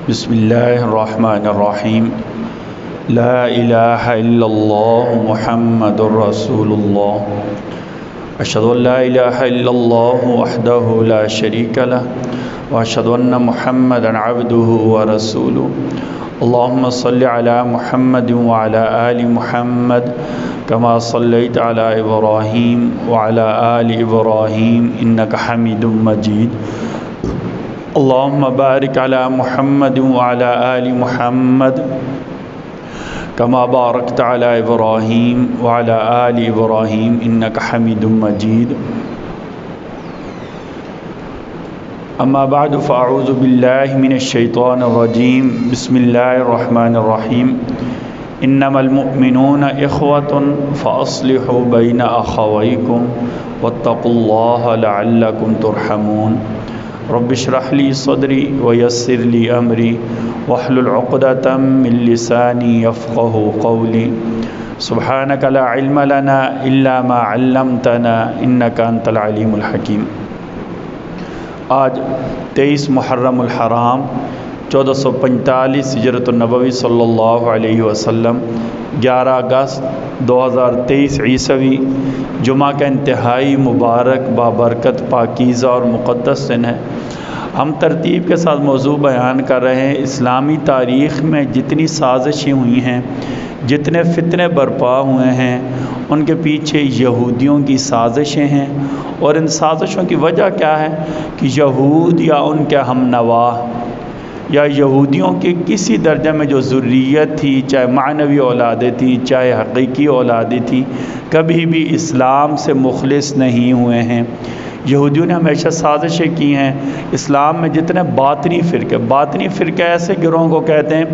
بسم اللہ الرحمن الرحیم لا الہ الا اللہ محمد رسول اللہ اشہد ان لا الہ الا اللہ وحدہ لا شریک لہ واشہد ان محمدا عبدہ ورسولہ اللہم صل علی محمد وعلی آل محمد کما صلیت علی ابراہیم وعلی آل ابراہیم انک حمید مجید اللہم بارک علی محمد وعلی آل محمد کما بارکت علی ابراہیم وعلی آل ابراہیم انک حمید مجید اما بعد فاعوذ باللہ من الشیطان الرجیم بسم اللہ الرحمن الرحیم انما المؤمنون اخوة فاصلحوا بین اخویکم واتقوا اللہ لعلکم ترحمون رب اشرح لی صدری ویسر لی امری واحلل عقدۃ من لسانی یفقہوا قولی سبحانک لا علم لنا الا ما علمتنا انک انت العلیم الحکیم۔ آج 23 محرم الحرام 1445 ہجرت النبوی صلی اللہ علیہ وسلم 11 اگست 2023 عیسوی جمعہ کا انتہائی مبارک بابرکت پاکیزہ اور مقدس دن ہے۔ ہم ترتیب کے ساتھ موضوع بیان کر رہے ہیں اسلامی تاریخ میں جتنی سازشیں ہوئی ہیں، جتنے فتنے برپا ہوئے ہیں، ان کے پیچھے یہودیوں کی سازشیں ہیں۔ اور ان سازشوں کی وجہ کیا ہے کہ یہود یا ان کے ہم نوا یا یہودیوں کے کسی درجے میں جو ذریت تھی، چاہے معنوی اولادیں تھیں چاہے حقیقی اولادیں تھیں، کبھی بھی اسلام سے مخلص نہیں ہوئے ہیں۔ یہودیوں نے ہمیشہ سازشیں کی ہیں۔ اسلام میں جتنے باطنی فرقے ایسے گروہوں کو کہتے ہیں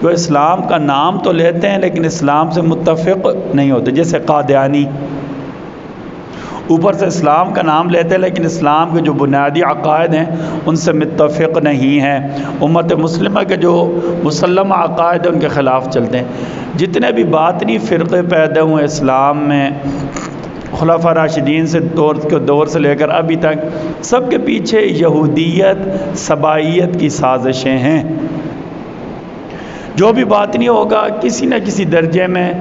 جو اسلام کا نام تو لیتے ہیں لیکن اسلام سے متفق نہیں ہوتے، جیسے قادیانی اوپر سے اسلام کا نام لیتے ہیں لیکن اسلام کے جو بنیادی عقائد ہیں ان سے متفق نہیں ہیں، امت مسلمہ کے جو مسلمہ عقائد ہیں ان کے خلاف چلتے ہیں۔ جتنے بھی باطنی فرقے پیدا ہوئے اسلام میں خلفاء راشدین سے دور سے لے کر ابھی تک، سب کے پیچھے یہودیت سبائیت کی سازشیں ہیں۔ جو بھی باطنی ہوگا کسی نہ کسی درجے میں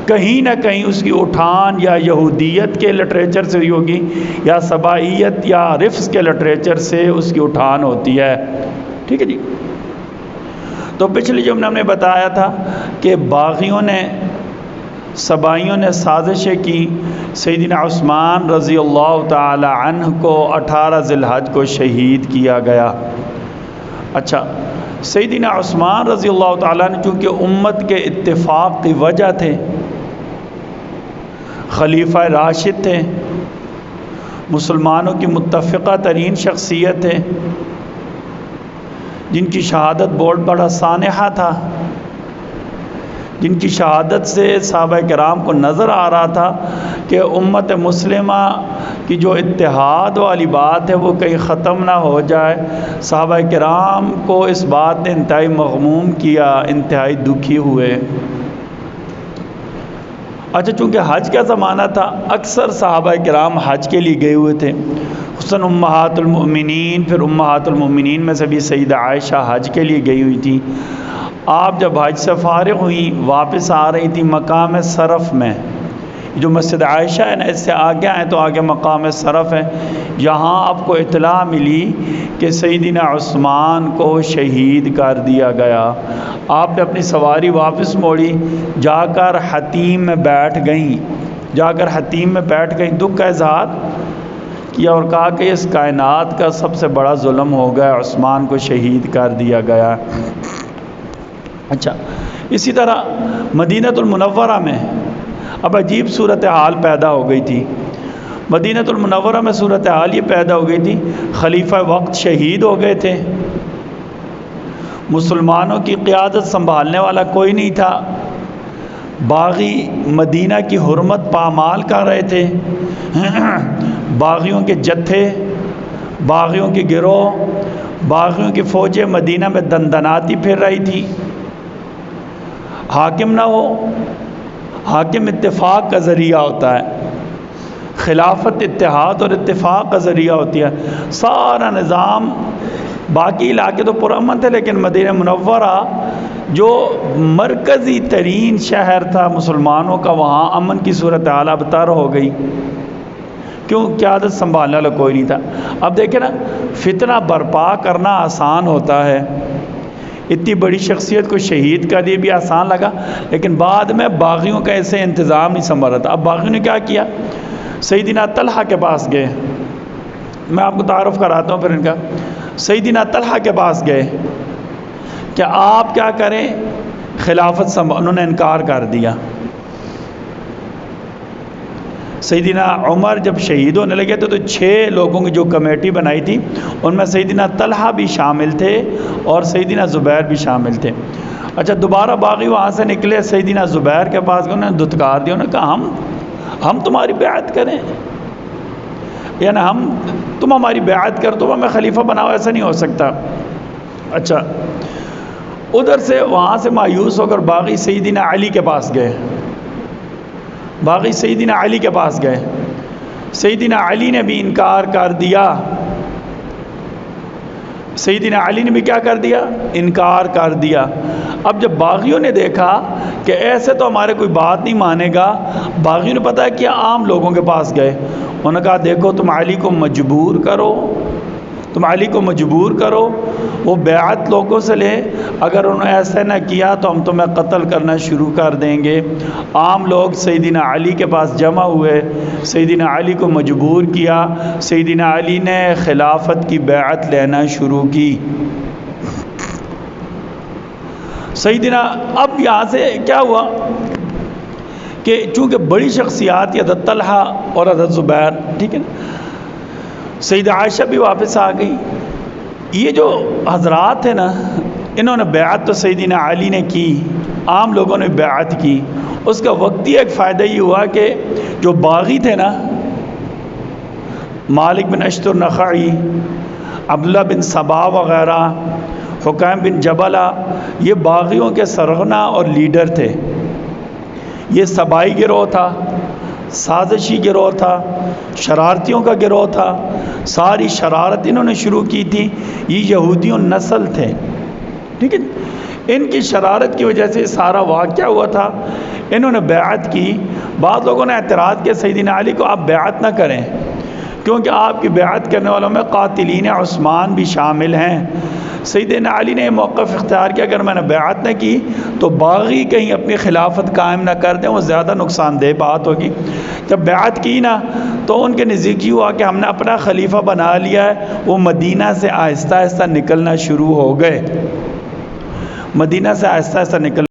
کہیں نہ کہیں اس کی اٹھان یا یہودیت کے لٹریچر سے ہوئی ہوگی یا سبائیت یا رفض کے لٹریچر سے اس کی اٹھان ہوتی ہے۔ ٹھیک ہے جی۔ تو پچھلی جملے ہم نے بتایا تھا کہ باغیوں نے سبائیوں نے سازشیں کی، سیدنا عثمان رضی اللہ تعالی عنہ کو 18 ذی الحج کو شہید کیا گیا۔ اچھا، سیدنا عثمان رضی اللہ تعالیٰ عنہ چونکہ امت کے اتفاق کی وجہ تھے، خلیفہ راشد تھے، مسلمانوں کی متفقہ ترین شخصیت تھے، جن کی شہادت بہت بڑا سانحہ تھا، جن کی شہادت سے صحابہ کرام کو نظر آ رہا تھا کہ امت مسلمہ کی جو اتحاد والی بات ہے وہ کہیں ختم نہ ہو جائے۔ صحابہ کرام کو اس بات نے انتہائی مغموم کیا، انتہائی دکھی ہوئے۔ اچھا، چونکہ حج کا زمانہ تھا، اکثر صحابہ کرام حج کے لیے گئے ہوئے تھے، خصوصاً امہات المؤمنین، پھر امہات المؤمنین میں سے بھی سیدہ عائشہ حج کے لیے گئی ہوئی تھی۔ آپ جب حج سے فارغ ہوئیں واپس آ رہی تھی مقام صرف میں، جو مسجد عائشہ ہے نا، اس سے آگے آئیں تو آگے مقام صرف ہے، یہاں آپ کو اطلاع ملی کہ سیدنا عثمان کو شہید کر دیا گیا۔ آپ نے اپنی سواری واپس موڑی، جا کر حتیم میں بیٹھ گئیں، دکھ کا اظہار کیا اور کہا کہ اس کائنات کا سب سے بڑا ظلم ہو گیا، عثمان کو شہید کر دیا گیا۔ اچھا، اسی طرح مدینہ المنورہ میں اب عجیب صورتحال پیدا ہو گئی تھی۔ مدینہ المنورہ میں صورتحال یہ پیدا ہو گئی تھی، خلیفہ وقت شہید ہو گئے تھے، مسلمانوں کی قیادت سنبھالنے والا کوئی نہیں تھا، باغی مدینہ کی حرمت پامال کر رہے تھے، باغیوں کے جتھے، باغیوں کے گروہ، باغیوں کی فوجیں مدینہ میں دندناتی پھر رہی تھی۔ حاکم نہ ہو، حاکم اتفاق کا ذریعہ ہوتا ہے، خلافت اتحاد اور اتفاق کا ذریعہ ہوتی ہے۔ سارا نظام باقی علاقے تو پرامن تھے، لیکن مدینہ منورہ جو مرکزی ترین شہر تھا مسلمانوں کا، وہاں امن کی صورتحال اب تر ہو گئی، کیوں؟ قیادت سنبھالنے والا کوئی نہیں تھا۔ اب دیکھیں نا، فتنہ برپا کرنا آسان ہوتا ہے، اتنی بڑی شخصیت کو شہید کر دیا بھی آسان لگا، لیکن بعد میں باغیوں کا ایسے انتظام نہیں سنبھالا تھا۔ اب باغیوں نے کیا کیا؟ سیدنا طلحہ کے پاس گئے، میں آپ کو تعارف کراتا ہوں پھر ان کا۔ سیدنا طلحہ کے پاس گئے کہ آپ کیا کریں خلافت سنبھال، انہوں نے انکار کر دیا۔ سیدنا عمر جب شہید ہونے لگے تو 6 لوگوں کی جو کمیٹی بنائی تھی، ان میں سیدنا طلحہ بھی شامل تھے اور سیدنا زبیر بھی شامل تھے۔ اچھا، دوبارہ باغی وہاں سے نکلے، سیدنا زبیر کے پاس گئے، انہوں نے دھتکار دیا، انہوں نے کہا ہم تمہاری بیعت کریں، یعنی تم ہماری بیعت کر تو ہمیں خلیفہ بناؤ، ایسا نہیں ہو سکتا۔ اچھا، ادھر سے وہاں سے مایوس ہو کر باغی سیدنا علی کے پاس گئے، باغی سیدنا علی کے پاس گئے، سیدنا علی نے بھی انکار کر دیا، سیدنا علی نے بھی کیا کر دیا؟ انکار کر دیا۔ اب جب باغیوں نے دیکھا کہ ایسے تو ہمارے کوئی بات نہیں مانے گا، باغیوں نے پتہ کیا عام لوگوں کے پاس گئے، انہوں نے کہا دیکھو تم علی کو مجبور کرو، تم علی کو مجبور کرو، وہ بیعت لوگوں سے لے، اگر انہوں نے ایسا نہ کیا تو ہم تمہیں قتل کرنا شروع کر دیں گے۔ عام لوگ سیدنا علی کے پاس جمع ہوئے، سیدنا علی کو مجبور کیا، سیدنا علی نے خلافت کی بیعت لینا شروع کی۔ سیدنا اب یہاں سے کیا ہوا کہ چونکہ بڑی شخصیات حضرت طلحہ اور حضرت زبیر، ٹھیک ہے نا، سیدہ عائشہ بھی واپس آ گئی، یہ جو حضرات ہیں نا، انہوں نے بیعت تو سیدنا علی نے کی، عام لوگوں نے بیعت کی، اس کا وقتی ایک فائدہ یہ ہوا کہ جو باغی تھے نا، مالک بن اشتر نخعی، عبداللہ بن سبا وغیرہ، حکیم بن جبلہ، یہ باغیوں کے سرغنہ اور لیڈر تھے۔ یہ سبائی گروہ تھا، سازشی گروہ تھا، شرارتیوں کا گروہ تھا، ساری شرارت انہوں نے شروع کی تھی، یہ یہودیوں نسل تھے، ٹھیک ہے۔ ان کی شرارت کی وجہ سے سارا واقعہ ہوا تھا، انہوں نے بیعت کی۔ بعض لوگوں نے اعتراض کیا سیدنا علی کو آپ بیعت نہ کریں، کیونکہ آپ کی بیعت کرنے والوں میں قاتلین عثمان بھی شامل ہیں۔ سیدنا علی نے موقف اختیار کیا، اگر میں نے بیعت نہ کی تو باغی کہیں اپنی خلافت قائم نہ کر دیں، وہ زیادہ نقصان دہ بات ہوگی۔ جب بیعت کی نا تو ان کے نزدیک یہ ہوا کہ ہم نے اپنا خلیفہ بنا لیا ہے، وہ مدینہ سے آہستہ آہستہ نکلنا شروع ہو گئے، مدینہ سے آہستہ آہستہ نکل